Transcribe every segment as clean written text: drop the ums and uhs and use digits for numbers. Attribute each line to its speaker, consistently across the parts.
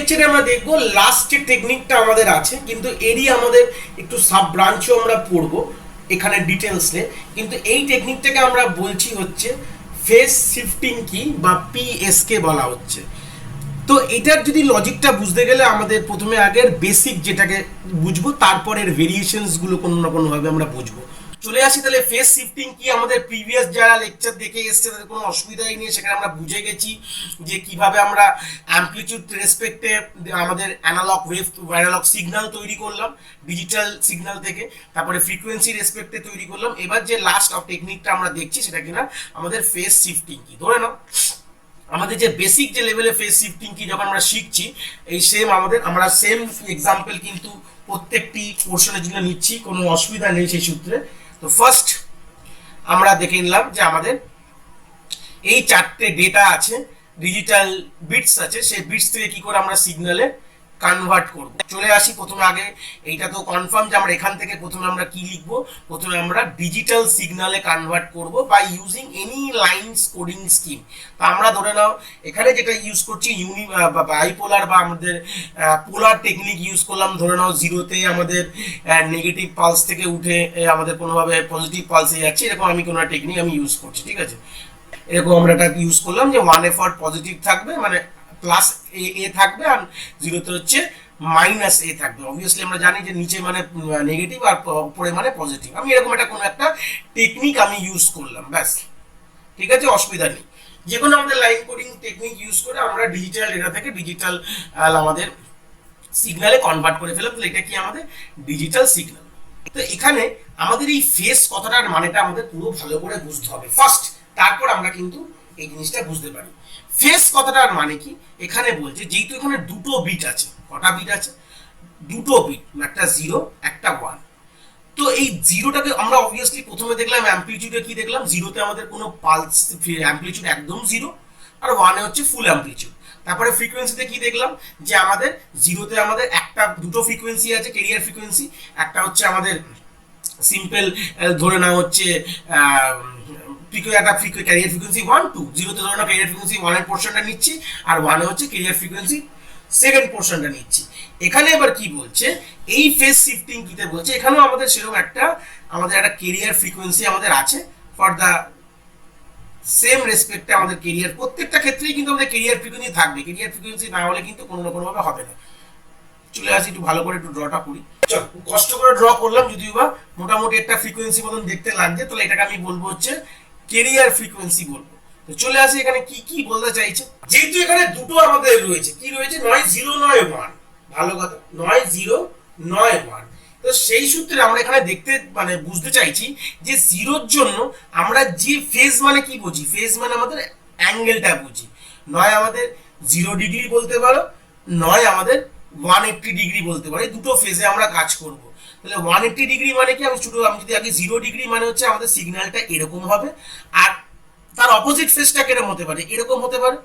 Speaker 1: লেকচারে আমরা দেখব লাস্ট যে টেকনিকটা আমাদের আছে, কিন্তু এরই আমাদের একটু সাব ব্রাঞ্চও আমরা পড়বো এখানে ডিটেলসে। কিন্তু এই টেকনিকটাকে আমরা বলছি হচ্ছে ফেস শিফটিং কি বা পিএসকে বলা হচ্ছে। তো এটার যদি লজিকটা বুঝতে গেলে আমাদের প্রথমে আগের বেসিক যেটাকে বুঝবো, তারপরের ভেরিয়েশনসগুলো কোনো না কোনোভাবে আমরা বুঝবো। চলে আসি তাহলে ফেস শিফটিং কি। আমাদের প্রিভিয়াস যারা লেকচার দেখে এসছে তাদের কোনো অসুবিধাই নেই, সেখানে আমরা বুঝে গেছি যে কিভাবে আমরা অ্যামপ্লিটিউড রেসপেক্টে আমাদের অ্যানালগ ওয়েভ অ্যানালগ সিগন্যাল তৈরি করলাম ডিজিটাল সিগন্যাল থেকে, তারপরে ফ্রিকোয়েন্সি রেসপেক্টে তৈরি করলাম। এবার যে লাস্ট অফ টেকনিকটা আমরা দেখছি সেটা কিনা আমাদের ফেস শিফটিং কি। ধরে নাও আমাদের যে বেসিক যে লেভেলে ফেস শিফটিং কি যখন আমরা শিখছি, এই সেম আমরা সেম এক্সাম্পল কিন্তু প্রত্যেকটি পোর্শনের জন্য নিচ্ছি, কোনো অসুবিধা নেই সেই সূত্রে। তো ফার্স্ট আমরা দেখে নিলাম যে আমাদের এই চারটে ডেটা আছে, ডিজিটাল বিটস আছে, সেই বিটস থেকে কি করে আমরা সিগন্যালে কনভার্ট করব। চলে আসি প্রথমে আগে এইটা তো কনফার্ম যে আমরা এখান থেকে প্রথমে আমরা কি লিখব, প্রথমে আমরা ডিজিটাল সিগন্যালে কনভার্ট করব by using any lines coding scheme. তো আমরা ধরে নাও এখানে যেটা ইউজ করছি বাইপোলার বা আমাদের পোলার টেকনিক ইউজ করলাম। ধরে নাও জিরোতে আমাদের নেগেটিভ পালস থেকে উঠে আমাদের কোনোভাবে পজিটিভ পালসে যাচ্ছে, এরকম আমি কোনো টেকনিক আমি ইউজ করছি, ঠিক আছে। এরকম আমরা এটা ইউজ করলাম যে ওয়ান এফার্ট পজিটিভ থাকবে, মানে প্লাস এ থাকবে, আর জিরোতে হচ্ছে মাইনাস এ থাকবে। অবভিয়াসলি আমরা জানি যে নিচে মানে নেগেটিভ আর উপরে মানে পজিটিভ। আমি এরকম একটা কোনো একটা টেকনিক আমি ইউজ করলাম, ব্যাস, ঠিক আছে, অসুবিধা নেই। যে কোনো আমাদের লাইন কোডিং টেকনিক ইউজ করে আমরা ডিজিটাল ডেটা থেকে ডিজিটাল আমাদের সিগন্যালে কনভার্ট করে ফেলাম। তাহলে এটা কি আমাদের ডিজিটাল সিগন্যাল। তো এখানে আমাদের এই ফেস কথাটার মানেটা আমাদের পুরো ভালো করে বুঝতে হবে ফার্স্ট, তারপর আমরা কিন্তু এই জিনিসটা বুঝতে পারি। ফেস কথাটার মানে কি, এখানে বলছে যেহেতু এখানে দুটো বিট আছে, কটা বিট আছে, দুটো বিট, একটা জিরো একটা ওয়ান। তো এই জিরোটাকে আমরা অবভিয়াসলি প্রথমে দেখলাম অ্যাম্পলিটিউডে কি দেখলাম, জিরোতে আমাদের কোনো পালস অ্যাম্পলিটিউড একদম জিরো, আর ওয়ানে হচ্ছে ফুল অ্যাম্পলিটিউড। তারপরে ফ্রিকোয়েন্সিতে কি দেখলাম যে আমাদের জিরোতে আমাদের দুটো ফ্রিকোয়েন্সি আছে, ক্যারিয়ার ফ্রিকোয়েন্সি, একটা হচ্ছে আমাদের সিম্পল ধরে নাও হচ্ছে ক্যারিয়ার ফ্রিকোয়েন্সি 1 2, জিরোতে ধরে নাও ক্যারিয়ার ফ্রিকোয়েন্সি 1 এর পোর্শনটা নিচ্ছি, আর 1 এ হচ্ছে ক্যারিয়ার ফ্রিকোয়েন্সি সেকেন্ড পোর্শনটা নিচ্ছি। এখানে এবার কি বলছে, এই ফেজ শিফটিং কিতে বলছে এখানেও আমাদের সেরকম আমাদের একটা ক্যারিয়ার ফ্রিকোয়েন্সি আমাদের আছে ফর দা সেম রেসপেক্টে আমাদের ক্যারিয়ার, প্রত্যেকটা ক্ষেত্রেই কিন্তু আমাদের ক্যারিয়ার ফ্রিকোয়েন্সি থাকবে। ক্যারিয়ার ফ্রিকোয়েন্সি না হলে কিন্তু কোনো না কোনো ভাবে হবে না। চলে আসি একটু ভালো করে একটু ড্রটা করি। চল, কষ্ট করে ড্র করলাম, যদিও বা মোটামুটি একটা ফ্রিকোয়েন্সি মতন দেখতে লাগছে। তাহলে এটাকে আমি বলবো হচ্ছে ক্যারিয়ার ফ্রিকোয়েন্সি বলবো। তো চলে আসি এখানে কি কি বলতে চাইছে। যেহেতু এখানে দুটো আমাদের রয়েছে, কি রয়েছে, নয় জিরো নয় ওয়ান, ভালো কথা, নয় জিরো নয় ওয়ান। তো সেই সূত্রে আমরা এখানে দেখতে মানে বুঝতে চাইছি যে জিরোর জন্য আমরা যে ফেজ মানে কি বুঝি, ফেজ মানে আমাদের অ্যাঙ্গেলটা বুঝি। নয় আমাদের 0 ডিগ্রি বলতে পারো, নয় আমাদের 180 ডিগ্রি বলতে পারি, দুটো ফেজে আমরা কাজ করব। তাহলে 180 ডিগ্রি মানে কি, আমি যদি আগে 0 ডিগ্রি মানে হচ্ছে আমাদের সিগন্যালটা এরকম হবে, আর তার অপোজিট ফেজটা কিরকম হতে পারে, এরকম হতে পারে।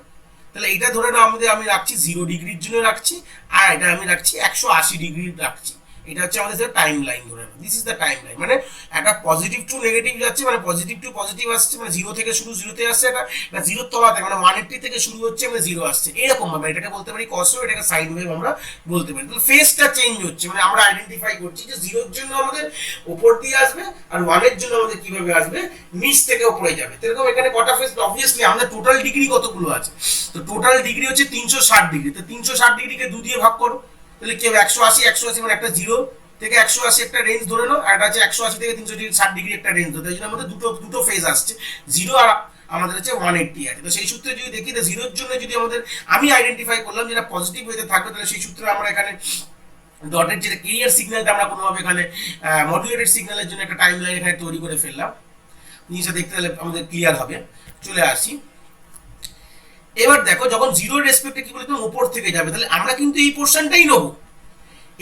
Speaker 1: তাহলে এটা ধরে নাও আমি রাখছি 0 ডিগ্রির জন্য রাখছি, আর এটা আমি রাখছি 180 ডিগ্রি রাখছি। এটা হচ্ছে আমাদের টাইম লাইন, ধরে নাও this is the time line. মানে একটা পজিটিভ টু নেগেটিভ যাচ্ছে, মানে পজিটিভ টু পজিটিভ আসছে, মানে জিরো থেকে শুরু জিরোতে আসছে, এটা জিরোর তলাতে মানে 180 থেকে শুরু হচ্ছে, মানে জিরো আসছে, এরকম ভাবে এটাকে বলতে পারি কস ওয়েভ, এটাকে সাইন ওয়েভ আমরা বলতে পারি। তাহলে ফেজটা চেঞ্জ হচ্ছে, মানে আমরা আইডেন্টিফাই করছি যে জিরোর জন্য আমাদের উপর দিয়ে আসবে, আর ওয়ানের জন্য আমাদের কিভাবে আসবে, নিচ থেকে উপরে যাবে। এরকম এখানে কটা ফেজ, অবভিয়াসলি আমাদের টোটাল ডিগ্রি কতগুলো আছে, তো টোটাল ডিগ্রি হচ্ছে 360 ডিগ্রি। তো 360 ডিগ্রিকে 2 দিয়ে ভাগ করো, তাহলে কি হবে, 180 মানে একটা জিরো থেকে 180 একটা রেঞ্জ ধরে নাও, আর এটা আছে 180 থেকে 360 ডিগ্রি একটা রেঞ্জ ধরে, তাই জন্য আমাদের দুটো ফেজ আসছে, জিরো আর আমাদের হচ্ছে 180 আছে। তো সেই সূত্রে যদি দেখি তো জিরোর জন্য যদি আমাদের আমি আইডেন্টিফাই করলাম যেটা পজিটিভ ওয়েতে থাকবে, তাহলে সেই সূত্রে আমরা এখানে ডটের যেটা ক্যারিয়ার সিগন্যালটা আমরা কোনোভাবে এখানে মডুলেটেড সিগন্যালের জন্য একটা টাইম লাইন এখানে তৈরি করে ফেললাম, জিনিসটা দেখতে তাহলে আমাদের ক্লিয়ার হবে। চলে আসি এবার দেখো, যখন জিরোর রেসপেক্টে কি বলতো উপর থেকে যাবে, তাহলে আমরা কিন্তু এই পোর্শনটাই নেবো,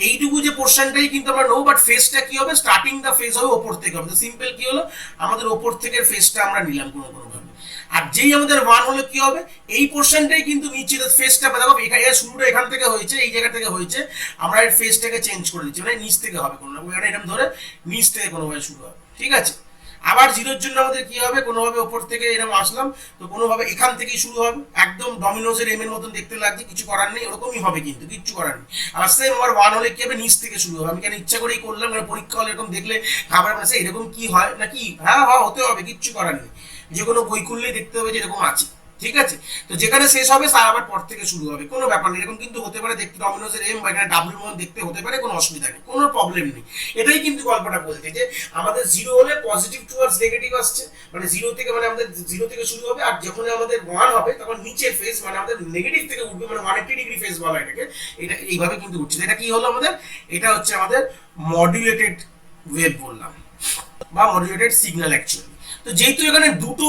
Speaker 1: এইটুকু যে পোর্শনটাই কিন্তু আমরা নেবো, বাট ফেজটা কি হবে, স্টার্টিং দা ফেজ হবে ওপর থেকে হবে। তো সিম্পল কি হলো, আমাদের ওপর থেকে ফেজটা আমরা নিলাম কোনো ভাবে, আর যেই আমাদের 1 হলে কি হবে, এই পোর্শনটাই কিন্তু নিচে ফেজটা, দেখো এখানে শুরুটা এখান থেকে হয়েছে, এই জায়গা থেকে হয়েছে, আমরা এর ফেজটাকে চেঞ্জ করে দিচ্ছি, মানে নিচ থেকে হবে কোনো না, এরকম ধরে নিচ থেকে কোনোভাবে শুরু হবে, ঠিক আছে। আবার জিরোর জন্য আমাদের কি হবে, কোনোভাবে ওপর থেকে এরকম আসলাম, তো কোনোভাবে এখান থেকেই শুরু হবে, একদম ডমিনোজের এম এর মতন দেখতে লাগছে, কিছু করার নেই, ওরকমই হবে কিন্তু কিচ্ছু করার নেই। আবার সেম আমার ওয়ান হলে কি হবে, নিচ থেকে শুরু হবে। আমি কেন ইচ্ছা করেই করলাম, মানে পরীক্ষা হলে এরকম দেখলে খাবার আছে এরকম কি হয় নাকি, হ্যাঁ হ্যাঁ হতে হবে, কিচ্ছু করার নেই, যে কোনো বই খুললেই দেখতে হবে যে এরকম আছে, ঠিক আছে। তো যেখানে শেষ হবে তার আবার পর থেকে শুরু হবে, কোনো ব্যাপার নেই, এরকম কিন্তু হতে পারে দেখতে ডমিনোজের এম বা এখানে ডাব্লিউ মন দেখতে হতে পারে, কোনো অসুবিধা নেই, কোনো প্রবলেম নেই। এটাই কিন্তু গল্পটা বলতে যে আমাদের জিরো হলে পজিটিভ টুয়ার্ডস নেগেটিভ আসছে, মানে জিরো থেকে, মানে আমাদের জিরো থেকে শুরু হবে, আর যখন আমাদের ওয়ান হবে তখন নিচের ফেস মানে আমাদের নেগেটিভ থেকে উঠবে, মানে 180 ডিগ্রি ফেস বলা এটাকে, এটা এইভাবে কিন্তু উঠছে। এটা কি হলো আমাদের, এটা হচ্ছে আমাদের মডুলেটেড ওয়েভ বললাম, বা মডুলেটেড সিগন্যাল অ্যাকচুয়ালি। তো যেহেতু এখানে দুটো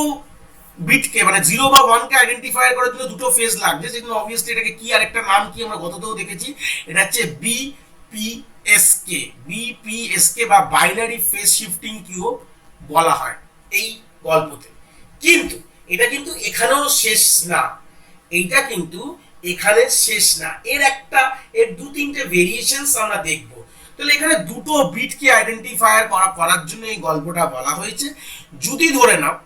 Speaker 1: বিটকে মানে জিরো বা ওয়ানকে আইডেন্টিফাই করার জন্য দুটো ফেজ লাগছে, সেজন্য অবভিয়াসলি এটাকে কি আরেকটা নাম কি আমরা গততেও দেখেছি, এটা হচ্ছে বিপিএসকে, বিপিএসকে বা বাইনারি ফেজ শিফটিং কিউ বলা হয় এই গল্পতে। কিন্তু এটা কিন্তু এখানেও শেষ না, এইটা কিন্তু এখানে শেষ না, এর দু তিনটে ভেরিয়েশনস আমরা দেখব। তাহলে এখানে দুটো বিটকে আইডেন্টিফায়ার করার জন্য এই গল্পটা বলা হয়েছে। যদি ধরে নাও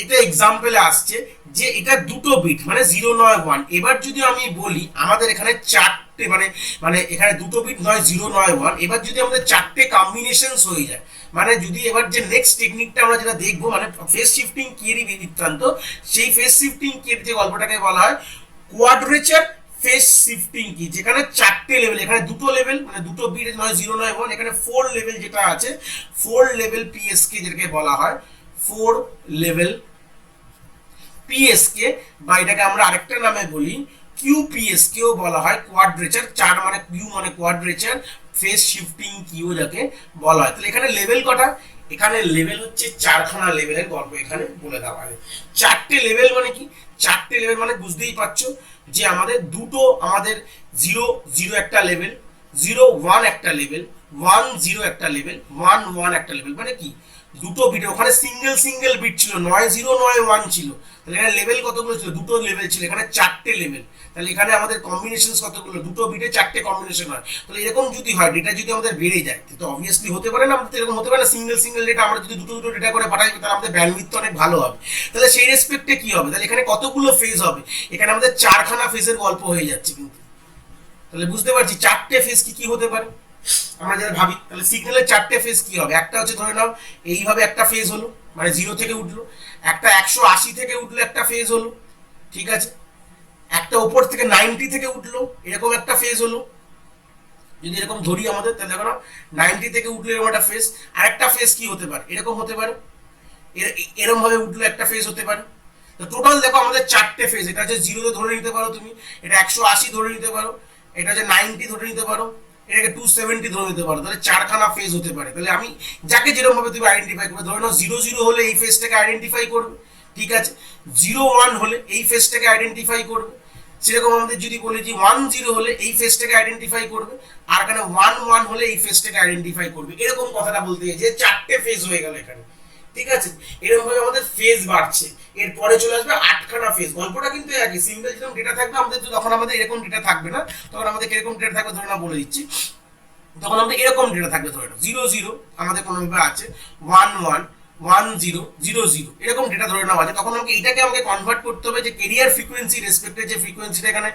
Speaker 1: এটা এক্সাম্পলে আসছে যে এটা দুটো বিট মানে 0 নয় 1, এবার যদি আমি বলি আমাদের এখানে চারটে মানে মানে এখানে দুটো বিট নয় 0 নয় 1, এবার যদি আমাদের চারটে কম্বিনেশনস হয়ে যায়, মানে যদি এবার যে নেক্সট টেকনিকটা আমরা যেটা দেখবো মানে ফেজ শিফটিং কিয়েরই বৃত্তান্ত, সেই ফেজ শিফটিং কিয়ের যে গল্পটাকে বলা হয় কোয়াড্রেচার ফেজ শিফটিং কি, যেখানে চারটে লেভেল, এখানে দুটো লেভেল মানে দুটো বিট নয় 0 নয় 1, এখানে 4 লেভেল যেটা আছে, 4 লেভেল পিএসকে যেটাকে বলা হয় 4 লেভেল পিএসকে, বা এটাকে আমরা আরেকটা নামে বলি কিউপিএসকেও বলা হয়, কোয়াড্রেচার, চার মানে কিউ মানে কোয়াড্রেচার ফেজ শিফটিং কিউ যাকে বলা হয়। তাহলে এখানে লেভেল কটা, এখানে লেভেল হচ্ছে চারখানা লেভেলের গল্প এখানে বলে দেওয়া হয়। চারটে লেভেল মানে কি, চারটে লেভেল মানে বুঝতেই পারছো যে আমাদের দুটো, আমাদের 0 0 একটা লেভেল, 0 1 একটা লেভেল, 1 0 একটা লেভেল, 1 1 একটা লেভেল, মানে কি দুটো বিট, ওখানে সিঙ্গেল সিঙ্গেল বিট ছিল, নয় 0 নয় 1 ছিল, তাহলে এখানে লেভেল কতগুলো ছিল, দুটো লেভেল ছিল, এখানে চারটে লেভেল, তাহলে এখানে আমাদের কম্বিনেশন কতগুলো, দুটো বিটে চারটে কম্বিনেশন হয়। তাহলে এরকম যদি হয় ডেটা যদি আমাদের বেড়ে যায়, তো অবভিয়াসলি হতে পারে না আমাদের এরকম হতে পারে না, সিঙ্গেল সিঙ্গেল ডেটা আমরা যদি দুটো দুটো ডেটা করে পাঠাই তাহলে আমাদের ব্যান্ডউইথ অনেক ভালো হবে। তাহলে সেই রেসপেক্টে কি হবে, তাহলে এখানে কতগুলো ফেজ হবে, এখানে আমাদের চারখানা ফেজের গল্প হয়ে যাচ্ছে কিন্তু। তাহলে বুঝতে পারছি চারটে ফেজ কি কি হতে পারে আমরা যারা ভাবি, তাহলে সিগন্যালের চারটে ফেজ কি হবে, একটা হচ্ছে ধরে নাও এইভাবে একটা ফেজ হলো মানে 0 থেকে উঠলো, একটা 180 থেকে উঠলো একটা ফেজ হলো, ঠিক আছে, একটা উপর থেকে 90 থেকে উঠলো এরকম একটা ফেজ হলো, যদি এরকম ধরি আমাদের, তাহলে দেখো না 90 থেকে উঠলো এরকম একটা ফেজ, আর একটা ফেজ কি হতে পারে, এরকম হতে পারে, এরকম ভাবে উঠলো একটা ফেজ হতে পারে। তো টোটাল দেখো আমাদের চারটে ফেজ, এটা হচ্ছে 0 ধরে নিতে পারো তুমি, এটা 180 ধরে নিতে পারো, এটা হচ্ছে 90 ধরে নিতে পারো, এটাকে 270 ধরে নিতে পারো, তাহলে চারখানা ফেজ হতে পারে। তাহলে আমি যাকে যেরকম ভাবে তুমি আইডেন্টিফাই করবে, ধরে নাও 0 0 হলে এই ফেজটাকে আইডেন্টিফাই করবে, ঠিক আছে, 0 1 হলে এই ফেজটাকে আইডেন্টিফাই করবে, সেরকম আমাদের যদি বলি যে 1 0 হলে এই ফেজটাকে আইডেন্টিফাই করবে, আর এখানে 1 1 হলে এই ফেজটাকে আইডেন্টিফাই করবে, এরকম কথাটা বলতে গেছে চারটে ফেজ হয়ে গেল এখানে, ঠিক আছে। এরকম ভাবে আমাদের ফেজ বাড়ছে, এরপরে চলে আসবে আটখানা ফেজ। গল্পটা কিন্তু একই, সিম্পল যেরকম ডেটা থাকবে আমাদের, তখন আমাদের এরকম ডেটা থাকবে না, তখন আমাদের কিরকম ডেটা থাকবে ধরে না বলে দিচ্ছি, তখন আমাদের এরকম ডেটা থাকবে, ধরে নাও 0 0 আমাদের কোনো ভাবে আছে, 1 1 1 0 0 0 এরকম ডেটা ধরে নেওয়া আছে, তখন আমাকে এটাকে আমাকে কনভার্ট করতে হবে যে কেরিয়ার ফ্রিকোয়েন্সি রেসপেক্টে যে ফ্রিকোয়েন্সিটা এখানে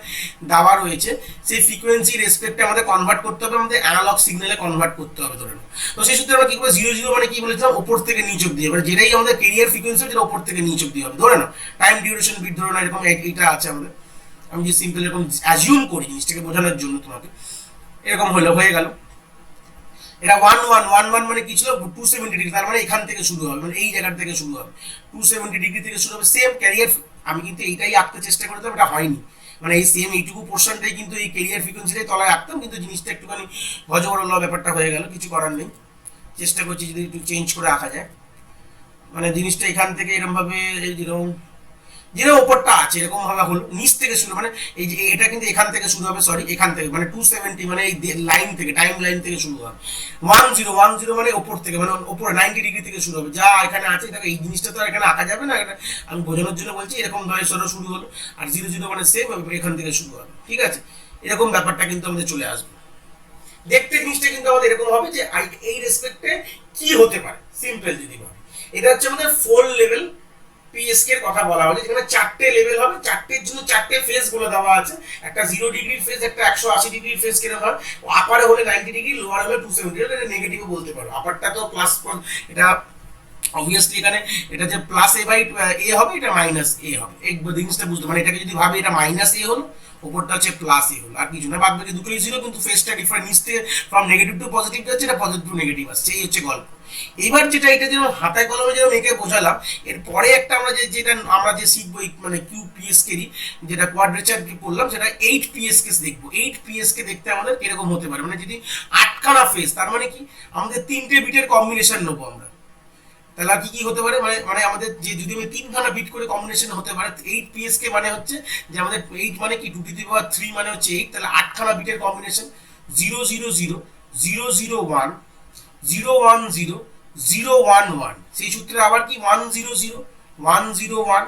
Speaker 1: দেওয়া রয়েছে, সেই ফ্রিকোয়েন্সি রেসপেক্টে আমাদের কনভার্ট করতে হবে, আমাদের অ্যানালগ সিগন্যালে কনভার্ট করতে হবে ধরে নাও। তো সেই সূত্রে আমরা কি করবো, 0 0 মানে কি বলেছিলাম, ওপর থেকে নিচ অব্দি, মানে যেটাই আমাদের কেরিয়ার ফ্রিকোয়েন্সি যেটা ওপর থেকে নিচ অব্দি হবে, ধরে নাও টাইম ডিউরেশন বিট ধরে নাও এরকম এইটা আছে আমাদের, আমি যে সিম্পল এরকম অ্যাজিউম করি জিনিসটাকে বোঝানোর জন্য তোমাকে, এরকম হলো হয়ে গেল। এটা 1 1 1 1 মানে কি ছিল 270 ডিগ্রি, তার মানে এখান থেকে শুরু হবে, মানে এই জায়গা থেকে শুরু হবে, 270 ডিগ্রি থেকে শুরু হবে, সেম ক্যারিয়ার, আমি কিন্তু এইটাই আঁকতে চেষ্টা করতাম, এটা হয়নি, মানে এই সেম এইটুকু পোর্শনটাই কিন্তু এই ক্যারিয়ার ফ্রিকোয়েন্সিটাই তলায় আঁকতাম, কিন্তু জিনিসটা একটুখানি ভজবরল ব্যাপারটা হয়ে গেল, কিছু করার নেই, চেষ্টা করছি যদি একটু চেঞ্জ করে আঁকা যায়, মানে জিনিসটা এখান থেকে এরকম ভাবে এই যেরকম যেরকম ওপরটা আছে এরকম ভাবে হলো, নিচ থেকে শুরু, মানে এই যে এটা কিন্তু এখান থেকে শুরু হবে, সরি এখান থেকে, মানে 270 মানে এই লাইন থেকে, টাইম লাইন থেকে শুরু হবে, 1 0 1 0 মানে ওপর থেকে, মানে ওপরে 90 ডিগ্রি থেকে শুরু হবে, যা এখানে আছে দেখো এই জিনিসটা তো এখানে আঁকা যাবে না, এটা আমি বোঝানোর জন্য বলছি, এরকম ভাবে শুরু হলো, আর 0 0 মানে সেম এখান থেকে শুরু হবে, ঠিক আছে, এরকম ব্যাপারটা কিন্তু আমাদের চলে আসবে, দেখতে জিনিসটা কিন্তু আমাদের এরকম হবে যে এই রেসপেক্টে কি হতে পারে, সিম্পল যদি ভাবে। এটা হচ্ছে আমাদের 4 লেভেল পিএসকে এর কথা বলা হয়েছে, যেখানে 4টে লেভেল হবে, 4টের জন্য 4টে ফেজ বলে দেওয়া আছে। একটা 0 ডিগ্রির ফেজ, একটা 180 ডিগ্রির ফেজ কিরকম হয়, আপারে হলে 90 ডিগ্রি, লোয়ার হলে 270, এটা নেগেটিভও বলতে পারো। আপারটা তো প্লাস, এটা অবভিয়াসলি এখানে এটা যে প্লাস এ বাই এ হবে, এটা মাইনাস এ হবে, এই জিনিসটা বুঝতে, মানে এটাকে যদি ভাবি এটা মাইনাস এ হলো, উপরটা হচ্ছে প্লাস এ হলো, আর কিছু না, বাদ বাকি দুটোই জিরো, কিন্তু ফেজটা ডিফারেন্ট, নিচ থেকে ফ্রম নেগেটিভ টু পজিটিভ যাচ্ছে, এটা পজিটিভ টু নেগেটিভ আসছে, এই হচ্ছে গল্প। এবার যেটা, এটা যেরকম হাতায় কলমে যেরকম এঁকে বোঝালাম, এরপরে একটা আমরা যেটা আমরা যে শিখবো, মানে কিউ পিএসকেরই যেটা কোয়াড্রেচার কি বললাম, সেটা 8 পিএসকে দেখবো। 8 পিএসকে দেখতে আমাদের কিরকম হতে পারে, মানে যদি আটখানা ফেজ, তার মানে কি আমাদের 3টে বিটের কম্বিনেশন নেবো আমরা, তাহলে আর কি কি হতে পারে, মানে মানে আমাদের যে যদি আমি 3খানা বিট করে কম্বিনেশন হতে পারে, 8 পিএসকে মানে হচ্ছে যে আমাদের 8 মানে কি 2 টু দি পাওয়ার 3 মানে হচ্ছে 8, তাহলে 8খানা বিটের কম্বিনেশন 0 0 0 0 0 1 0 1 0 0 1 1, সেই সূত্রে আবার কি 1 0 0 1 0 1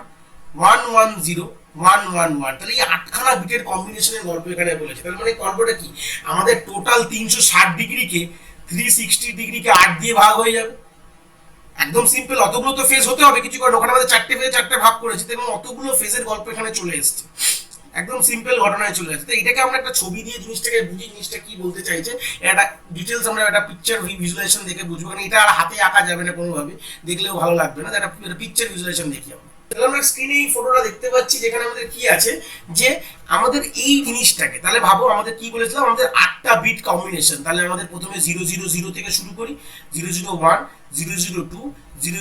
Speaker 1: 1 1 0 1 1 1, তাহলে এই 8খানা বিটের কম্বিনেশনের গল্প এখানে বলেছে। তাহলে মানে গল্পটা কি, আমাদের টোটাল 360 ডিগ্রিকে 360 ডিগ্রিকে 8 দিয়ে ভাগ হয়ে যাবে, একদম সিম্পল। অতগুলো তো ফেজ হতে হবে কিছু করে, ওখানে আমাদের 4টে ফেজে 4টে ভাগ করেছি, এবং অতগুলো ফেজের গল্প এখানে চলে এসেছে, একদম সিম্পল ঘটনায় চলে আসছে। তো এটাকে আমরা একটা ছবি দিয়ে জিনিসটাকে বুঝি, জিনিসটা কি বলতে চাইছে, একটা ডিটেলস আমরা একটা পিকচার ভিজুয়ালাইজেশন দেখে বুঝবো, কারণ এটা আর হাতে আঁকা যাবে না কোনোভাবে, দেখলেও ভালো লাগবে না, একটা পিকচার ভিজুয়ালাইজেশন দেখি আমরা। তাহলে আমরা স্ক্রিনে এই ফটোটা দেখতে পাচ্ছি, যেখানে আমাদের কি আছে, যে আমাদের এই জিনিসটাকে, তাহলে ভাবো আমাদের কি বলেছিলাম, আমাদের 8টা বিট কম্বিনেশন, তাহলে আমাদের প্রথমে 0 0 0 থেকে শুরু করি, 0 0 1 0 0 2 0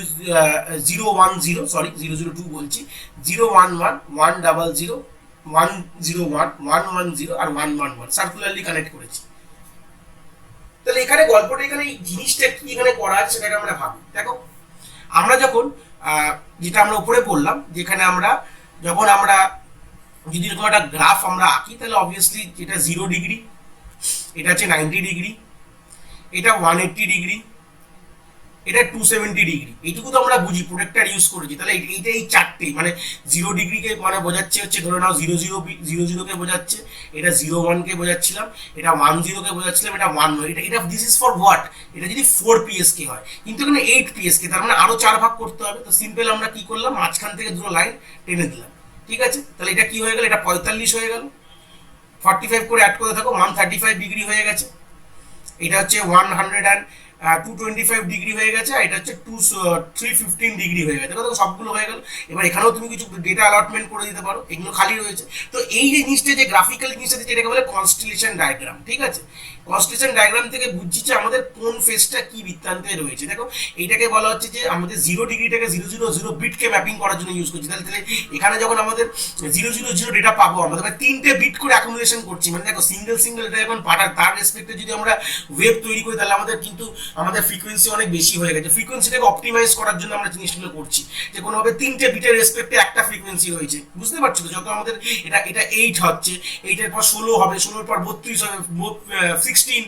Speaker 1: 0 1 0, সরি 0 0 2 বলছি, 0 1 1 1 0 0 1 0 1 1 1 0 আর 1 1 1 সার্কুলারলি কানেক্ট করেছি। তাহলে এখানে গল্পটা, এখানে এই জিনিসটা কি এখানে করা আছে সেটাকে আমরা ভাবি। দেখো আমরা যখন যেটা আমরা উপরে বললাম, যেখানে আমরা যখন আমরা যদি এরকম একটা গ্রাফ আমরা আঁকি, তাহলে অবভিয়াসলি এটা 0 ডিগ্রি, এটা হচ্ছে 90 ডিগ্রি, এটা 180 ডিগ্রি, এটা 270 ডিগ্রি, এইটুকু তো আমরা বুঝি, প্রোটেক্টর ইউজ করেছি। তাহলে এইটা এই 4টে, মানে 0 ডিগ্রিকে মানে বোঝাচ্ছে হচ্ছে, ধরে নাও 0 0 0 0 কে বোঝাচ্ছে, এটা 0 1 কে বোঝাচ্ছিলাম, এটা 1 0 কে বোঝাচ্ছিলাম, এটা 1 এটা এটা দিস ইজ ফর হোয়াট, এটা যদি 4 পিএসকে হয়, কিন্তু এখানে 8 পিএসকে, তার মানে আরো 4 ভাগ করতে হবে। তো সিম্পল আমরা কি করলাম, মাঝখান থেকে দুটো লাইন টেনে দিলাম, ঠিক আছে। তাহলে এটা কি হয়ে গেল, এটা 45 হয়ে গেল, 45 করে অ্যাড করে থাকো, 135 ডিগ্রি হয়ে গেছে, এটা হচ্ছে 225 ডিগ্রি হয়ে গেছে, আর এটা হচ্ছে 315 ডিগ্রি হয়ে গেছে, দেখো সবগুলো হয়ে গেল। এবার এখানেও তুমি কিছু ডেটা অ্যালটমেন্ট করে দিতে পারো, এগুলো খালি রয়েছে। তো এই যে জিনিসটা, যে গ্রাফিক্যাল জিনিসটা, যেটাকে বলে কনস্টেলেশন ডায়াগ্রাম, ঠিক আছে। কনস্টেলেশন ডায়াগ্রাম থেকে বুঝছি যে আমাদের কোন ফেজটা কি বৃত্তান্তে রয়েছে। দেখো এইটাকে বলা হচ্ছে যে আমাদের 0 ডিগ্রিটাকে 0 0 0 বিটকে ম্যাপিং করার জন্য ইউজ করছি। তাহলে এখানে যখন আমাদের 0 0 0 ডেটা পাবো, আমাদের 3টে বিট করে অ্যাকুমুলেশন করছি, মানে দেখো সিঙ্গেল সিঙ্গেল এটা যখন পাঠার, তার রেসপেক্টে যদি আমরা ওয়েভ তৈরি করি, তাহলে আমাদের কিন্তু আমাদের ফ্রিকোয়েন্সি অনেক বেশি হয়ে গেছে। ফ্রিকোয়েন্সিটাকে অপটিমাইজ করার জন্য আমরা জিনিসগুলো করছি, যে কোনোভাবে 3টে বিটের রেসপেক্টে একটা ফ্রিকোয়েন্সি হয়েছে, বুঝতে পারছো তো। যত আমাদের এটা 8 হচ্ছে, 8-এর পর 16 হবে, 16-এর পর 32 হবে, 16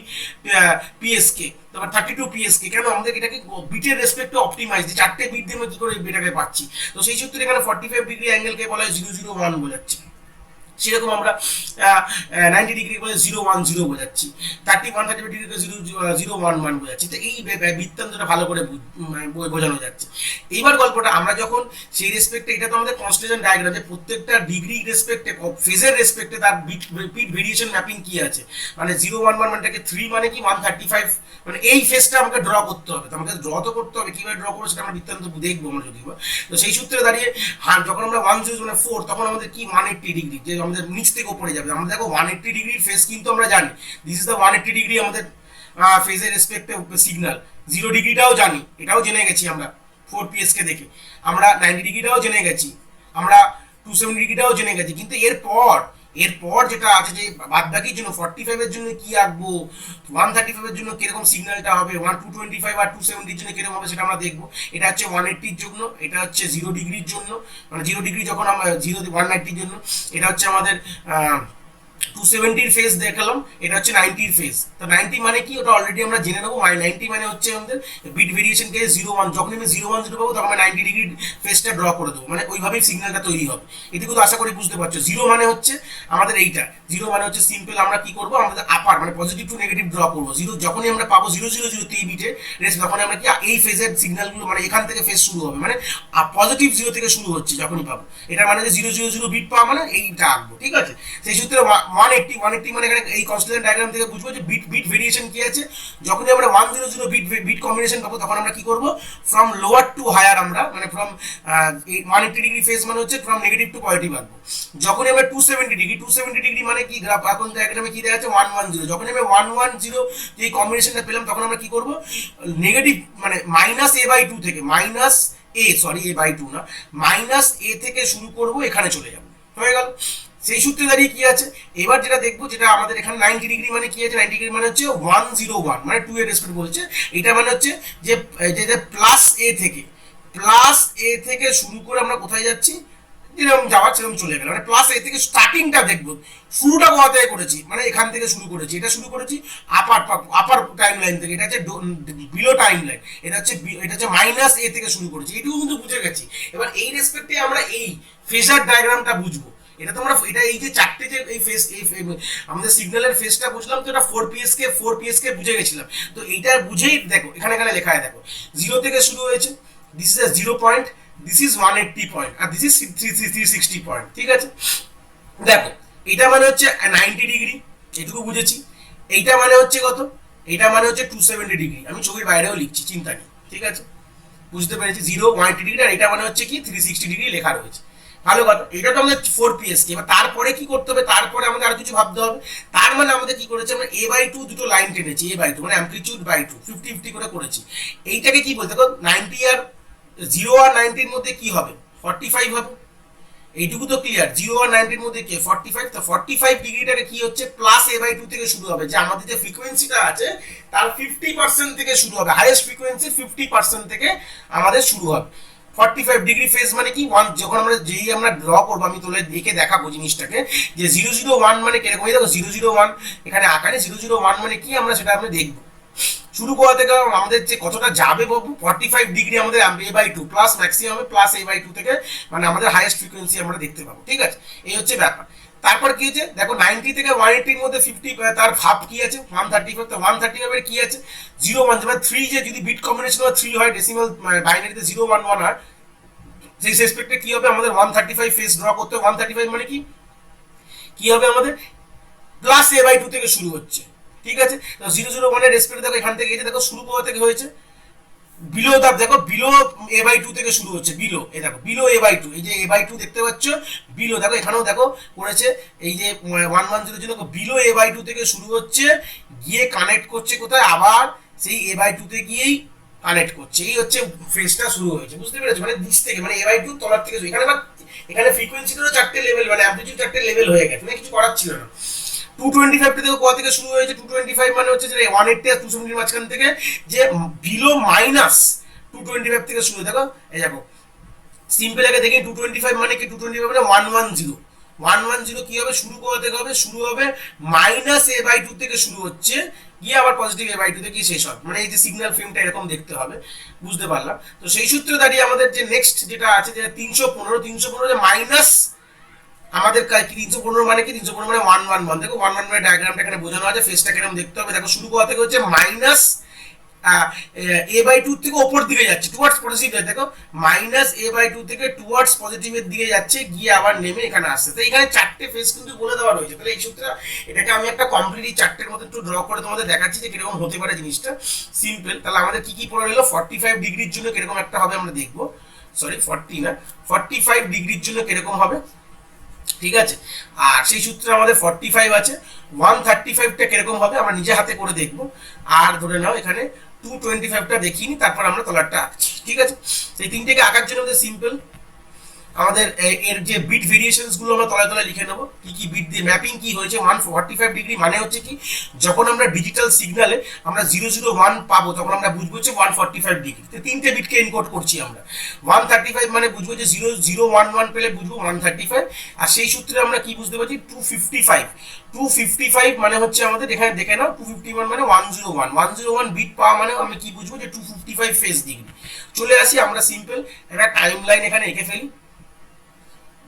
Speaker 1: পিএসকে, তারপর 32 পিএসকে, কেন আমাদের এটাকে বিটের রেসপেক্টে অপটিমাইজ, যে 4টে বিট দিয়ে কি করে এটাকে পাচ্ছি। তো সেই সূত্রে এখানে 45 ডিগ্রি অ্যাঙ্গেলকে বলা হয় 0 0 1 বোঝাচ্ছে, সেরকম আমরা 90 ডিগ্রি করে 0 1 0 বোঝাচ্ছি, 35 ডিগ্রিকে 0 1 1 বোঝাচ্ছি। তো এই বৃত্তান্তটা ভালো করে বোঝানো যাচ্ছে। এইবার গল্পটা আমরা যখন সেই রেসপেক্টে, এটা তো আমাদের কনস্টেলেশন ডায়াগ্রাম, যে প্রত্যেকটা ডিগ্রি রেসপেক্টে, ফেজের রেসপেক্টে তার বিট ভেরিয়েশন ম্যাপিং কি আছে, মানে 0 1 1 মানটাকে 3 মানে কি 135, মানে এই ফেজটা আমাকে ড্র করতে হবে। তো আমাকে ড্র তো করতে হবে, কিভাবে ড্র করবো সেটা আমরা বৃত্তান্ত দেখবো আমরা যদি। তো সেই সূত্রে দাঁড়িয়ে যখন আমরা 1 0 মানে 4, তখন আমাদের কি 180 ডিগ্রি, যে আমাদের নিচ থেকে উপরে যাবে। আমরা দেখো 180 ডিগ্রির ফেজ কিন্তু আমরা জানি, দিস ইজ দ্য 180 ডিগ্রি আমাদের ফেজের রেসপেক্টে সিগন্যাল। 0 ডিগ্রিটাও জানি, এটাও জেনে গেছি আমরা 4 পিএসকে দেখে। আমরা 90 ডিগ্রিটাও জেনে গেছি, আমরা 270 ডিগ্রিটাও জেনে গেছি। কিন্তু এরপর যেটা আছে, যে বাদ বাকির জন্য 45 এর জন্য কি আঁকবো, 135 এর জন্য কিরকম সিগন্যালটা হবে, 225 আর 270 এর জন্য কিরকম হবে সেটা আমরা দেখবো। এটা হচ্ছে 180 এর জন্য, এটা হচ্ছে 0 ডিগ্রির জন্য, মানে 0 ডিগ্রি যখন আমরা 190 এর জন্য, এটা হচ্ছে আমাদের 270 এর ফেজ দেখালাম, এটা হচ্ছে 90 এর ফেজ। তো 90 মানে কি ওটা অলরেডি আমরা জেনে নেবো। 90 মানে হচ্ছে আমাদের বিট ভেরিয়েশন কে 01, যখন আমি 01 পাবো তখন আমি 90 ডিগ্রি ফেজটা ড্র করে দেবো, মানে ওইভাবেই সিগন্যালটা তৈরি হবে। এটুকু তো আশা করি বুঝতে পারছো। 0 মানে হচ্ছে আমাদের এইটা, 0 মানে হচ্ছে সিম্পল আমরা কি করবো, আমাদের আপার মানে পজিটিভ টু নেগেটিভ ড্র করবো। 0 যখনই আমরা পাবো 000 এই বিটে রেস, তখন আমরা কি এই ফেজের সিগন্যালগুলো মানে এখান থেকে ফেজ শুরু হবে, মানে পজিটিভ 0 থেকে শুরু হচ্ছে যখনই পাবো। এটার মানে যে 000 বিট পাওয়া মানে এইটা আঁকবো, ঠিক আছে। সেই সূত্রে 180 মানে এখানে এই কনস্ট্যান্ট ডায়াগ্রাম থেকে বুঝবো যে বিট ভেরিয়েশন কি আছে। যখনই আমরা 100 বিট কম্বিনেশন পাবো তখন আমরা কি করব, ফ্রম লোয়ার টু হায়ার আমরা মানে ফ্রম 180 ডিগ্রি ফেজ মানে হচ্ছে ফ্রম নেগেটিভ টু পজিটিভ আনবো। যখনই আমরা 270 ডিগ্রি মানে কি গ্রাফ এখন ডায়াগ্রামে কি দেওয়া আছে 110, যখন আমরা 110 যে কম্বিনেশনটা পেলাম তখন আমরা কি করব, নেগেটিভ মানে -a/2 থেকে a/2 না -a থেকে শুরু করব, এখানে চলে যাব, হয়ে গেল। সেই সূত্রে দাঁড়িয়ে কি আছে, এবার যেটা দেখবো, যেটা আমাদের এখানে 90 ডিগ্রি মানে কি আছে, 90 ডিগ্রি মানে হচ্ছে 101 মানে 2 এর রেসপেক্ট বলছে। এটা মানে হচ্ছে যে প্লাস এ থেকে শুরু করে আমরা কোথায় যাচ্ছি, যেরকম যাওয়ার সেরকম চলে গেল, মানে প্লাস এ থেকে স্টার্টিংটা দেখবো, শুরুটা কোথা থেকে করেছি, মানে এখান থেকে শুরু করেছি, এটা শুরু করেছি আপার টাইম লাইন থেকে, এটা হচ্ছে বিলো টাইম লাইন, এটা হচ্ছে -a থেকে শুরু করেছি, এটুকু কিন্তু বুঝে গেছি। এবার এই রেসপেক্টে আমরা এই ফেজার ডায়াগ্রামটা বুঝবো। এটা তোমরা এটা এই যে চারটে যে এই ফেজ আমাদের সিগন্যালের ফেজটা বুঝলাম, তো এটা 4 PS কে বুঝে গেছিলাম। তো এইটা বুঝেই দেখো এখানে লেখা দেখো 0 থেকে শুরু হয়েছে, this is 0 point, this is 180 point, আর দিস ইজ 360 পয়েন্ট, ঠিক আছে। দেখো এটা মানে হচ্ছে 90 ডিগ্রি, এটুকু বুঝেছি। এইটা মানে হচ্ছে কত, এটা মানে হচ্ছে 270 ডিগ্রি, আমি ছবির বাইরেও লিখছি, চিন্তা নেই, ঠিক আছে, বুঝতে পেরেছি। 180 ডিগ্রি, আর এটা মানে হচ্ছে কি 360 ডিগ্রি লেখা রয়েছে, ভালো কথা। এটা তো আমাদের 4 PS কে। এবার তারপরে কি করতে হবে, তারপরে আমাদের আর কিছু ভাবতে হবে। তার মানে আমাদের কি করেছে, আমরা a/2 দুটো লাইন টেনেছি, a/2 মানে অ্যামপ্লিটিউড বাই 2 50-50 করে করেছি। এইটাকে কি বলতে, দেখো 90 আর 0 আর 90 এর মধ্যে কি হবে, 45 হবে। এইটুকু তো ক্লিয়ার, 0 আর 90 এর মধ্যে কি 45, তো 45 ডিগ্রিটাকে কি হচ্ছে প্লাস a/2 থেকে শুরু হবে, যে আমাদের যে ফ্রিকোয়েন্সিটা আছে তার 50% থেকে শুরু হবে, হাইয়েস্ট ফ্রিকোয়েন্সি 50% থেকে আমাদের শুরু হবে। 45 ডিগ্রি ফেজ মানে কি, যখন আমরা যেই আমরা ড্র করবো, আমি তোলে দেখে দেখাবো জিনিসটাকে, যে 001 মানে কিরকম। এই দেখো 001 এখানে আকারে 001 মানে কি, আমরা সেটা আমরা দেখবো। শুরু করা থেকে আমাদের যে কতটা যাবে বাবু, 45 ডিগ্রি আমাদের a/2 plus maximum plus a/2 থেকে, মানে আমাদের হাইয়েস্ট ফ্রিকোয়েন্সি আমরা দেখতে পাবো, ঠিক আছে। এই হচ্ছে ব্যাপার। তারপর কি হচ্ছে দেখো 90 থেকে 180 এর মধ্যে 50 তার হাফ কি আছে 135, তো 135 এর কি আছে 01, মানে 3 যে যদি বিট কম্বিনেশন 3 হয়, ডেসিমাল বাইনারিতে 011 হয়, সেই রেসপেক্টে কি হবে আমাদের 135 ফেজ ড্র করতে হবে। 135 মানে কি হবে আমাদের প্লাস a/2 থেকে শুরু হচ্ছে, ঠিক আছে। তো 001 এর রেসপেক্টে দেখো এখান থেকে এই যে দেখো শুরু কোথা থেকে হয়েছে, বিলো দা দেখো বিলো a/2 থেকে শুরু হচ্ছে, বিলো এই দেখো বিলো a/2, এই যে a/2 দেখতে পাচ্ছ, বিলো দেখো এখানেও দেখো করেছে, এই যে 110 জন্য বিলো a/2 থেকে শুরু হচ্ছে, গিয়ে কানেক্ট করছে কোথায়, আবার সেই a/2 তে গিয়েই কানেক্ট করছে। এই হচ্ছে ফেজটা শুরু হয়েছে, বুঝতে পেরেছো, মানে নিচ থেকে মানে a/2 তলার থেকে। এখানে ফ্রিকোয়েন্সিটারও 4টে লেভেল, মানে অ্যামপ্লিটিউড 4টে লেভেল হয়ে গেছে, মানে কিছু করার ছিল না। 225 থেকে কোথা থেকে শুরু হয়েছে, 225 মানে হচ্ছে যে 180 আর 270 মাঝখান থেকে, যে বিলো -225 থেকে শুরু। দেখো এই দেখো সিম্পল আগে দেখি 225 মানে কি, 225 মানে 110 কি হবে, শুরু কোথা থেকে হবে, শুরু হবে -a/2 থেকে শুরু হচ্ছে, গিয়ে আবার পজিটিভ a/2 থেকে গিয়ে শেষ হবে, মানে এই যে সিগন্যাল ফ্রেমটা এরকম দেখতে হবে, বুঝতে পারলাম। তো সেই সূত্রে দাঁড়িয়ে আমাদের যে নেক্সট যেটা আছে, যে 315 যে মাইনাস আমাদের 315 মানে কি, 315 মানে 111, দেখো 111 এর ডায়াগ্রামটা এখানে বোঝানো আছে, ফেজটা কিরকম দেখতে হবে। দেখো শুরু কোথা থেকে হচ্ছে মাইনাস a/2 থেকে উপর দিকে যাচ্ছে, টুয়ার্ডস পজিটিভ, দেখো -a/2 থেকে টুয়ার্ডস পজিটিভের দিকে যাচ্ছে, গিয়ে আবার নেমে এখানে আসছে। তো এখানে 4টে ফেজ কিন্তু বলে দেওয়া রয়েছে। তাহলে এই সূত্রে এটাকে আমি একটা কমপ্লিটলি 4টের মধ্যে একটু ড্র করে তোমাদের দেখাচ্ছি যে কিরকম হতে পারে জিনিসটা, সিম্পল। তাহলে আমাদের কি পড়ে রইলো, 45 ডিগ্রির জন্য কিরকম একটা হবে আমরা দেখবো, সরি 40 না, 45 ডিগ্রির জন্য কিরকম হবে, ঠিক আছে। আর সেই সূত্রে আমাদের 45 আছে, 135টা কিরকম হবে আমরা নিজে হাতে করে দেখবো। আর ধরে নাও এখানে 225টা দেখিনি, তারপর আমরা তলারটা আঁকছি, ঠিক আছে। সেই তিনটেকে আঁকার জন্য আমাদের সিম্পল আমাদের এর যে বিট ভেরিয়েশনস গুলো আমরা তলায় তলায় লিখে নেবো, কি কি বিট দিয়ে ম্যাপিং কি হয়েছে। 145 ডিগ্রি মানে হচ্ছে কি, যখন আমরা ডিজিটাল সিগনালে আমরা 001 পাবো তখন আমরা বুঝবো যে 145 ডিগ্রি, তিনটে বিটকে এনকোড করছি আমরা। 135 মানে বুঝবো যে 0011 পেলে বুঝবো 135, আর সেই সূত্রে আমরা কি বুঝতে পারছি 255 মানে হচ্ছে আমাদের এখানে দেখে নাও 251 মানে 101 বিট পাওয়া মানে আমি কি বুঝবো যে 255 ফেজ ডিগ্রি। চলে আসি আমরা সিম্পল একটা টাইম লাইন এখানে এঁকে ফেলি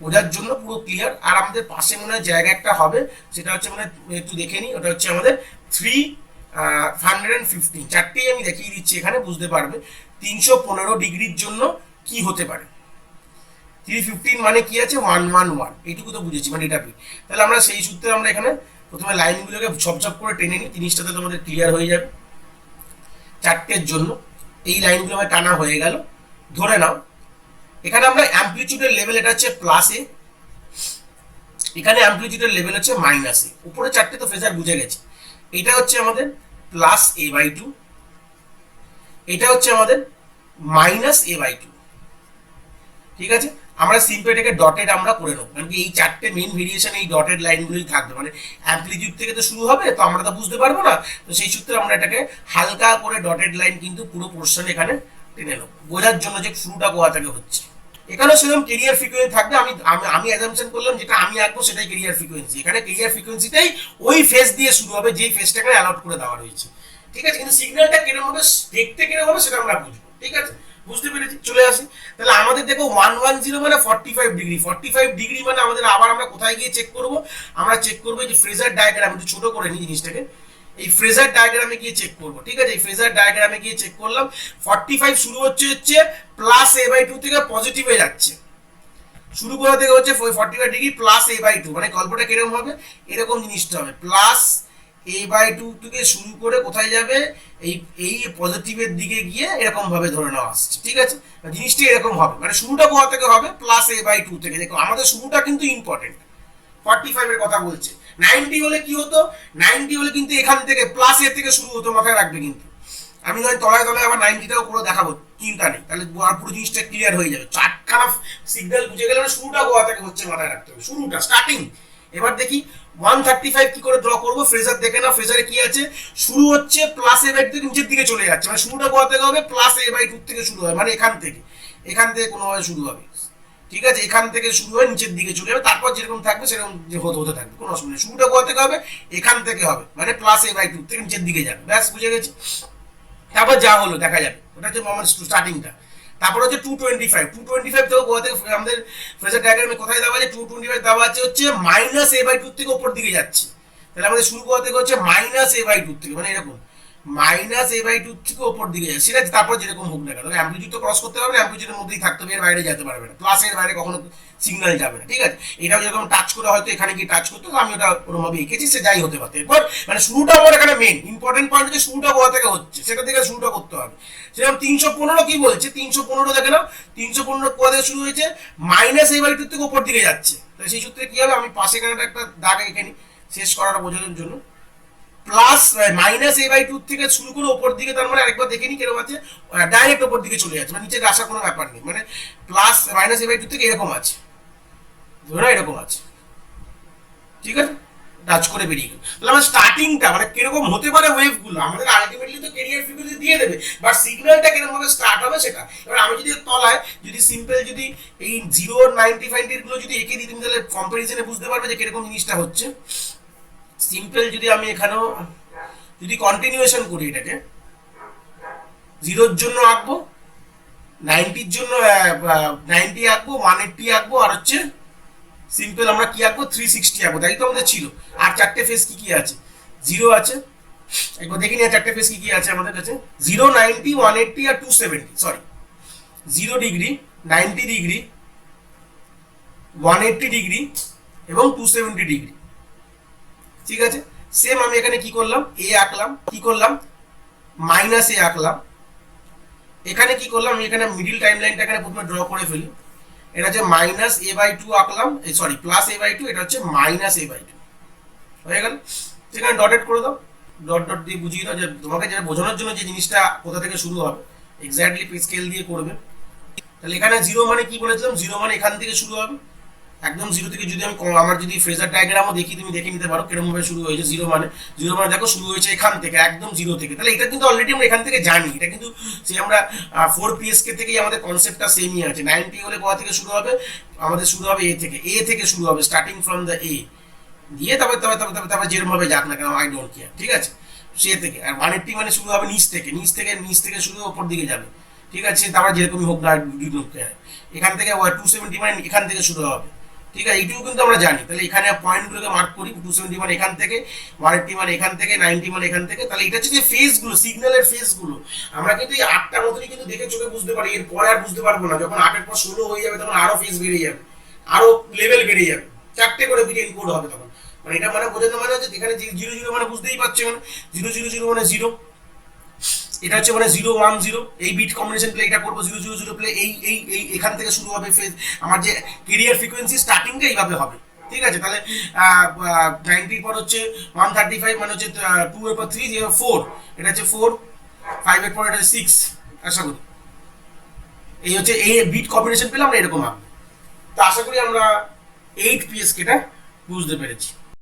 Speaker 1: বোঝার জন্য, পুরো ক্লিয়ার। আর আমাদের পাশে মনে হয় জায়গা একটা হবে, সেটা হচ্ছে মানে একটু দেখে নিই, ওটা হচ্ছে আমাদের 315। চারটেই আমি দেখিয়ে দিচ্ছি এখানে, বুঝতে পারবে 315 ডিগ্রির জন্য কি হতে পারে। 315 মানে কি আছে 111, এইটুকু তো বুঝেছি মানে এটা। তাহলে আমরা সেই সূত্রে আমরা এখানে প্রথমে লাইনগুলোকে ঝপঝপ করে টেনে নিই, জিনিসটাতে তোমাদের ক্লিয়ার হয়ে যাবে। চারটের জন্য এই লাইনগুলো আমার টানা হয়ে গেল। ধরে নাও এখানে আমরা অ্যামপ্লিটিউডের লেভেল এটা হচ্ছে প্লাস এ, এখানে অ্যামপ্লিটিউডের লেভেল হচ্ছে মাইনাস এ। উপরে চারটে তো ফেজার বুঝে গেছে। এটা হচ্ছে আমাদের প্লাস a/2, এটা হচ্ছে আমাদের মাইনাস a/2। ঠিক আছে, আমরা সিম্পল এটাকে ডটেড আমরা করে নেবো, কারণ কি এই চারটে মেইন ভেরিয়েশন এই ডটেড লাইনগুলোই থাকবে, মানে অ্যামপ্লিটিউড থেকে তো শুরু হবে, তো আমরা তো বুঝতে পারবো না, তো সেই সূত্রে আমরা এটাকে হালকা করে ডটেড লাইন কিন্তু পুরো পোর্শন এখানে টেনে নেবো বোঝার জন্য যে শুরুটা কোথা থেকে হচ্ছে। এখানেও সেরকম কেরিয়ার ফ্রিকোয়েন্সি থাকবে। আমি অ্যাজাম্পশন করলাম যেটা আমি আঁকবো সেটাই কেরিয়ার ফ্রিকোয়েন্সি। এখানে কেরিয়ার ফ্রিকোয়েন্সিটাই ওই ফেজ দিয়ে শুরু হবে যেই ফেজটাকে অ্যালট করে দেওয়া রয়েছে। ঠিক আছে, কিন্তু সিগন্যালটা কিরকম হবে, দেখতে কিরকম হবে সেটা আমরা বুঝবো। ঠিক আছে, বুঝতে পেরেছি। চলে আসি তাহলে আমাদের দেখো 110 মানে 45 ডিগ্রি। 45 ডিগ্রি মানে আমাদের আবার আমরা কোথায় গিয়ে চেক করব, আমরা চেক করবো যে ফ্রেজার ডায়াগ্রাম, একটু ছোট করে নিই জিনিসটাকে, এই ফ্রেজার ডায়াগ্রামে গিয়ে চেক করব। ঠিক আছে, এই ফ্রেজার ডায়াগ্রামে গিয়ে চেক করলাম 45 শুরু হচ্ছে প্লাস a/2 থেকে পজিটিভে যাচ্ছে। শুরু করা থেকে হচ্ছে 45 ডিগ্রি প্লাস a/2, মানে গল্পটা কিরকম হবে, এরকম জিনিসটা হবে প্লাস a/2 থেকে শুরু করে কোথায় যাবে, এই পজিটিভের দিকে গিয়ে এরকম ভাবে ধরে নেওয়া আসছে। ঠিক আছে, জিনিসটা এরকম হবে, মানে শুরুটা কোথা থেকে হবে প্লাস a/2 থেকে। দেখো আমাদের শুরুটা কিন্তু ইম্পর্টেন্ট, 45 এর কথা বলছে। 90 হলে কি হতো, 90 হলে কিন্তু এখান থেকে প্লাস এর থেকে শুরু হতো, মাথায় রাখবে। কিন্তু আমি নয় তলায় তলায় আবার 90টাও করে দেখাবো, চিন্তা নেই, তাহলে পুরো জিনিসটা ক্লিয়ার হয়ে যাবে। চারখানা সিগন্যাল বুঝে গেলে শুরুটা কোথা থেকে হচ্ছে মাথায় রাখতে হবে, শুরুটা স্টার্টিং। এবার দেখি 135 কি করে ড্র করবো, ফ্রেজার দেখে না, ফ্রেজারে কি আছে, শুরু হচ্ছে প্লাস a/2 থেকে নিচের দিকে চলে যাচ্ছে, মানে শুরুটা কোথা থেকে হবে প্লাস a/2 থেকে শুরু হয়, মানে এখান থেকে কোনোভাবে শুরু হবে। ঠিক আছে, এখান থেকে শুরু হয়ে নিচের দিকে চলে যাবে, তারপর যেরকম থাকবে সেরকম হতে থাকবে, কোনো অসুবিধা নেই। শুরুটা কোথা থেকে হবে, এখান থেকে হবে, মানে প্লাস a/2 থেকে নিচের দিকে যাবে। ব্যাস বুঝে গেছি। তারপর যা হলো দেখা যাবে, ওটা হচ্ছে আমার স্টার্টিংটা। তারপর হচ্ছে 225 থেকে কোথা থেকে আমাদের ফ্রেজার ডায়াগ্রামে কোথায় দেওয়া আছে, 225 দেওয়া আছে হচ্ছে মাইনাস a/2 থেকে উপর দিকে যাচ্ছে। তাহলে আমাদের শুরু কোথা থেকে হচ্ছে মাইনাস a/2 থেকে, মানে এরকম মাইনাস a/2 থেকে উপর দিকে যাচ্ছে। সেটা তারপর যেরকম হোক না কেন, অ্যামপ্লিটিউড তো ক্রস করতে পারবে, অ্যামপ্লিটিউডের মধ্যেই থাকতে হবে, এর বাইরে যেতে পারবে না, প্লাসের বাইরে কখনো সিগন্যাল যাবে না। ঠিক আছে, এটাও যেরকম টাচ করে হয়তো এখানে গিয়ে টাচ করতে, আমি ওটা কোনোভাবে এঁকেছি, সে যাই হতে পারতো। এরপর মানে শুরুটা আমার এখানে মেন ইম্পর্টেন্ট পয়েন্ট হচ্ছে শুরুটা কোথা থেকে হচ্ছে, সেটা থেকে শুরুটা করতে হবে। সেরকম 315 কি বলছে, 315 দেখে নাও, 315 কোথা থেকে শুরু হয়েছে, মাইনাস a/2 থেকে উপর দিকে যাচ্ছে। তো সেই সূত্রে কি হবে, আমি পাশে এখানে একটা দাগ এখানে শেষ করাটা বোঝানোর জন্য, প্লাস মাইনাস a/2 থেকে শুরু করে উপর দিকে, তার মানে আরেকবার দেখে নি কিরকম আছে, ডাইরেক্ট উপর দিকে চলে যাচ্ছে, মানে নিচে আসার কোনো ব্যাপার নেই, মানে প্লাস মাইনাস a/2 থেকে এরকম আছে, ধরো এরকম আছে। ঠিক আছে, টাচ করে বেরিয়ে গেল। তাহলে আমার স্টার্টিংটা মানে কিরকম হতে পারে ওয়েভগুলো, আমাদের আলটিমেটলি তো কেরিয়ার ফ্রিকোয়েন্সি দিয়ে দেবে, বাট সিগন্যালটা কিরকম ভাবে স্টার্ট হবে সেটা। এবার আমি যদি তলায় যদি সিম্পল যদি এই 0 95 গুলো যদি এঁকে দিই, তুমি তাহলে কম্পারিজনে বুঝতে পারবে যে কিরকম জিনিসটা হচ্ছে। সিম্পল যদি আমি এখানেও যদি কন্টিনিউয়েশন করি, এটাকে 0 এর জন্য আঁকবো, 90 এর জন্য 90 আঁকবো, 180 আঁকবো, আর হচ্ছে সিম্পল আমরা কি আঁকবো 360 আঁকবো। তাই তো আমাদের ছিল। আর চারটে ফেজ কি কি আছে, 0 আছে, একবার দেখে নিয়ে চারটে ফেজ কি কি আছে আমাদের কাছে, 0 90 180 আর 270, সরি 0 ডিগ্রি 90 ডিগ্রি 180 ডিগ্রি এবং 270 ডিগ্রি। ঠিক আছে, সেম আমি এখানে কি করলাম, এ আঁকলাম, কি করলাম মাইনাস এ আঁকলাম, এখানে কি করলাম, আমি এখানে মিডিল টাইম লাইনটা এখানে প্রথমে ড্র করে ফেলি, এটা হচ্ছে মাইনাস a/2 আঁকলাম, সরি প্লাস a/2, এটা হচ্ছে মাইনাস a/2 হয়ে গেল। সেখানে ডটেড করে দাও, ডট ডট দিয়ে বুঝিয়ে দাও, যে তোমাকে যেটা বোঝানোর জন্য যে জিনিসটা কোথা থেকে শুরু হবে এক্স্যাক্টলি স্কেল দিয়ে করবে। তাহলে এখানে জিরো মানে কি বলেছিলাম, জিরো মানে এখান থেকে শুরু হবে, একদম জিরো থেকে। যদি আমি আমার যদি ফ্রেজার ডায়াগ্রামও দেখি, তুমি দেখে নিতে পারো কিরকম ভাবে শুরু হয়েছে। জিরো মানে, জিরো মানে দেখো শুরু হয়েছে এখান থেকে, একদম জিরো থেকে। তাহলে এটা কিন্তু অলরেডি আমরা এখান থেকে জানি, এটা কিন্তু সেই আমরা 4 PSK থেকেই আমাদের কনসেপ্টটা সেমই আছে। 90 হলে কোথা থেকে শুরু হবে, আমাদের শুরু হবে এ থেকে শুরু হবে, স্টার্টিং ফ্রম দ্য এ দিয়ে তারপর যেরকম ভাবে যাক না কেন, আই ডোন্ট কেয়ার, ঠিক আছে, সে থেকে। আর 180 মানে শুরু হবে নিচ থেকে, নিচ থেকে শুরু ওপর দিকে যাবে, ঠিক আছে, তারপর যেরকমই হোক না, এখান থেকে 270 মানে এখান থেকে শুরু হবে, ঠিক আছে, এইটুকু কিন্তু আমরা জানি। তাহলে এখানে পয়েন্টগুলোকে মার্ক করি, 270 মানে এখান থেকে, 180 মানে এখান থেকে, 90 মানে এখান থেকে। তাহলে এটা হচ্ছে যে ফেজগুলো, সিগন্যালের ফেজগুলো। আমরা কিন্তু এই 8টার মতনই কিন্তু দেখে চোখে বুঝতে পারি, এরপরে আর বুঝতে পারবো না। যখন 8 এর পর 16 হয়ে যাবে তখন আরো ফেজ বেড়ে যাবে, আরো লেভেল বেড়ে যাবে, 4টে করে বিট এনকোড হবে তখন। মানে এটা মানে বোঝানো মানে হচ্ছে এখানে 0 0 মানে বুঝতেই পারছো, মানে 0 0 0 মানে 0, এটা হচ্ছে মানে 0 1 0, এই বিট কম্বিনেশন প্লে এটা করবো, 0 0 0 প্লে এই এখান থেকে শুরু হবে ফেজ। আমার যে কেরিয়ার ফ্রিকোয়েন্সি স্টার্টিংটা এইভাবে হবে, ঠিক আছে। তাহলে 90 পর হচ্ছে 135 মানে হচ্ছে 2 এর পর 3 4, এটা হচ্ছে 4, 5 এর পর এটা 6, আশা করি এই হচ্ছে এই বিট কম্বিনেশন পেলে আমরা এরকম হবে। তো আশা করি আমরা 8 PSK টা বুঝতে পেরেছি।